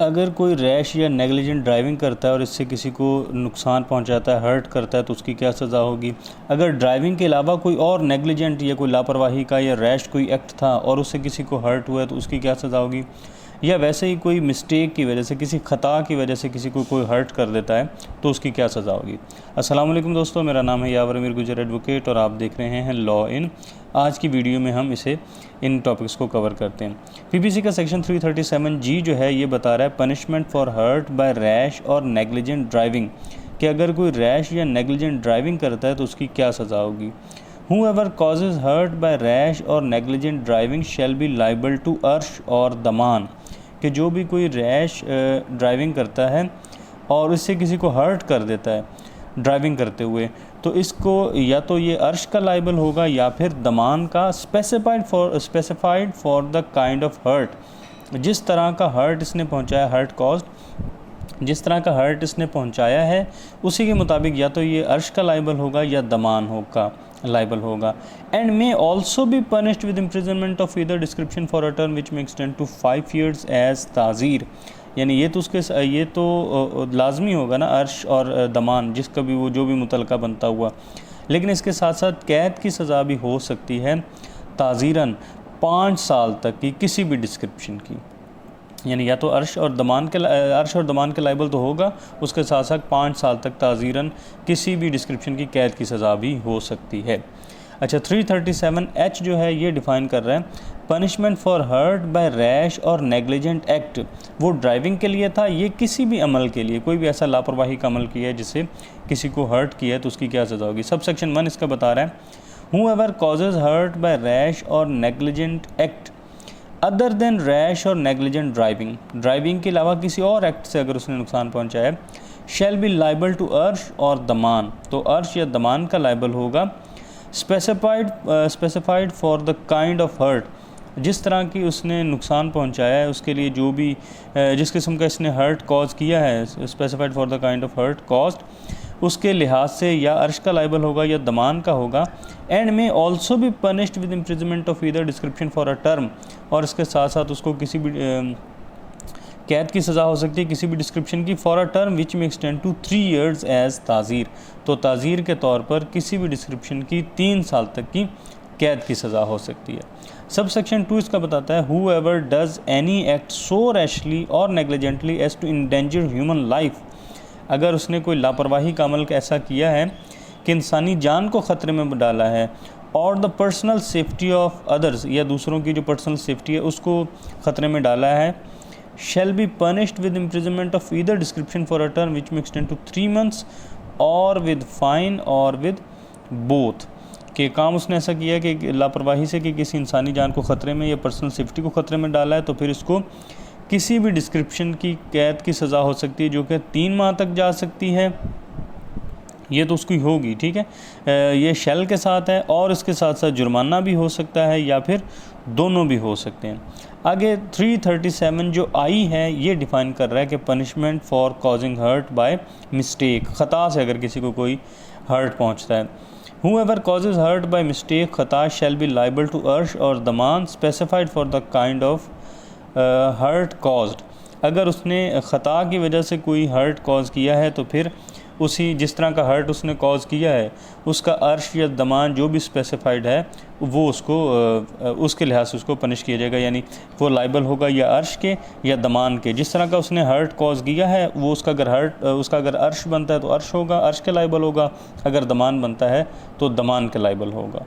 अगर कोई रैश या नेग्लिजेंट ड्राइविंग करता है और इससे किसी को नुकसान पहुंचाता है, हर्ट करता है, तो उसकी क्या सज़ा होगी। अगर ड्राइविंग के अलावा कोई और नेग्लिजेंट या कोई लापरवाही का या रैश कोई एक्ट था और उससे किसी को हर्ट हुआ है तो उसकी क्या सज़ा होगी। या वैसे ही कोई मिस्टेक की वजह से, किसी ख़ता की वजह से किसी को कोई हर्ट कर देता है तो उसकी क्या सज़ा होगी। अस्सलाम वालेकुम दोस्तों, मेरा नाम है यावर अमीर गुजर एडवोकेट और आप देख रहे हैं लॉ इन। आज की वीडियो में हम इन टॉपिक्स को कवर करते हैं। पीपीसी का सेक्शन 337G जो है ये बता रहा है punishment for hurt by rash और नेग्लिजेंट ड्राइविंग, कि अगर कोई रैश या नेग्लिजेंट ड्राइविंग करता है तो उसकी क्या सज़ा होगी। Whoever causes hurt by rash or negligent driving shall be liable to अर्श और दमान, कि जो भी कोई रैश ड्राइविंग करता है और इससे किसी को हर्ट कर देता है ड्राइविंग करते हुए, तो इसको या तो ये अर्श का लाइबल होगा या फिर दमान का, specified for the kind of hurt, जिस तरह का हर्ट इसने पहुंचाया, हर्ट कॉज्ड, जिस तरह का हर्ट इसने पहुंचाया है उसी के मुताबिक या तो ये अर्श का लाइबल होगा या दमान होगा लाइबल होगा। And may also be punished with imprisonment of either description for a term which may extend to 5 years as ताज़ीर, यानी ये तो लाजमी होगा ना अर्श और दमान, जिसका भी वो जो भी मुतलका बनता हुआ, लेकिन इसके साथ साथ कैद की सज़ा भी हो सकती है ताज़ीरन 5 साल तक की किसी भी डिस्क्रिप्शन की, यानी या तो अर्श और दमान के लाइबल तो होगा, उसके साथ साथ 5 साल तक ताज़ीरन किसी भी डिस्क्रिप्शन की कैद की सज़ा भी हो सकती है। अच्छा, 337H जो है ये डिफ़ाइन कर रहा है punishment for hurt by rash और नेग्लिजेंट एक्ट, वो ड्राइविंग के लिए था, ये किसी भी अमल के लिए, कोई भी ऐसा लापरवाही का अमल किया है जिससे किसी को हर्ट किया है तो उसकी क्या सज़ा होगी। सब सेक्शन 1 इसका बता रहा है whoever causes hurt by rash or negligent act other than rash और नेग्लिजेंट ड्राइविंग के अलावा किसी और एक्ट से अगर उसने नुकसान पहुंचाया है, शैल बी लाइबल टू अर्श और दमान, तो अर्श या दमान का लाइबल होगा, specified for the kind of hurt, जिस तरह की उसने नुकसान पहुंचाया है उसके लिए जो भी जिस किस्म का इसने हर्ट कॉज किया है, specified for the kind of hurt caused, उसके लिहाज से या अर्श का लाइबल होगा या दमान का होगा। एंड में ऑल्सो भी punished with imprisonment of either description for a term, और इसके साथ साथ उसको किसी भी कैद की सज़ा हो सकती है किसी भी डिस्क्रिप्शन की, फॉर अ टर्म विच में एक्सटेंड टू 3 years एज ताज़ीर, तो ताज़ीर के तौर पर किसी भी डिस्क्रिप्शन की 3 साल तक की कैद की सज़ा हो सकती है। सब सेक्शन 2 इसका बताता है whoever does any act so rashly or negligently as to endanger human life, अगर उसने कोई लापरवाही का अमल ऐसा किया है कि इंसानी जान को ख़तरे में डाला है, और the personal safety of others, या दूसरों की जो पर्सनल सेफ्टी है उसको ख़तरे में डाला है, shall be punished with imprisonment of either description for a term विच में एक्सटेंड टू 3 months और विद फाइन और विद बोथ, कि काम उसने ऐसा किया कि लापरवाही से कि किसी इंसानी जान को ख़तरे में या पर्सनल सेफ्टी को ख़तरे में डाला है, तो फिर इसको किसी भी डिस्क्रिप्शन की कैद की सज़ा हो सकती है जो कि 3 माह तक जा सकती है, ये तो उसकी होगी, ठीक है। ये शेल के साथ है और इसके साथ साथ जुर्माना भी हो सकता है या फिर दोनों भी हो सकते हैं। आगे 337 जो आई है ये डिफ़ाइन कर रहा है कि punishment for causing hurt by mistake, ख़ता से अगर किसी को कोई हर्ट पहुंचता है, whoever causes hurt by mistake ख़ता shall be liable to अर्श और दमान specified for the kind of hurt caused, अगर उसने ख़ता की वजह से कोई हर्ट कॉज किया है तो फिर उसी जिस तरह का हर्ट उसने कॉज किया है उसका अर्श या दमान जो भी स्पेसिफाइड है वो उसको उसके लिहाज से उसको पनिश किया जाएगा, यानी वो लाइबल होगा या अर्श के या दमान के, जिस तरह का उसने हर्ट कॉज किया है वो उसका अगर अर्श बनता है तो अर्श होगा, अर्श के लाइबल होगा, अगर दमान बनता है तो दमान के लाइबल होगा।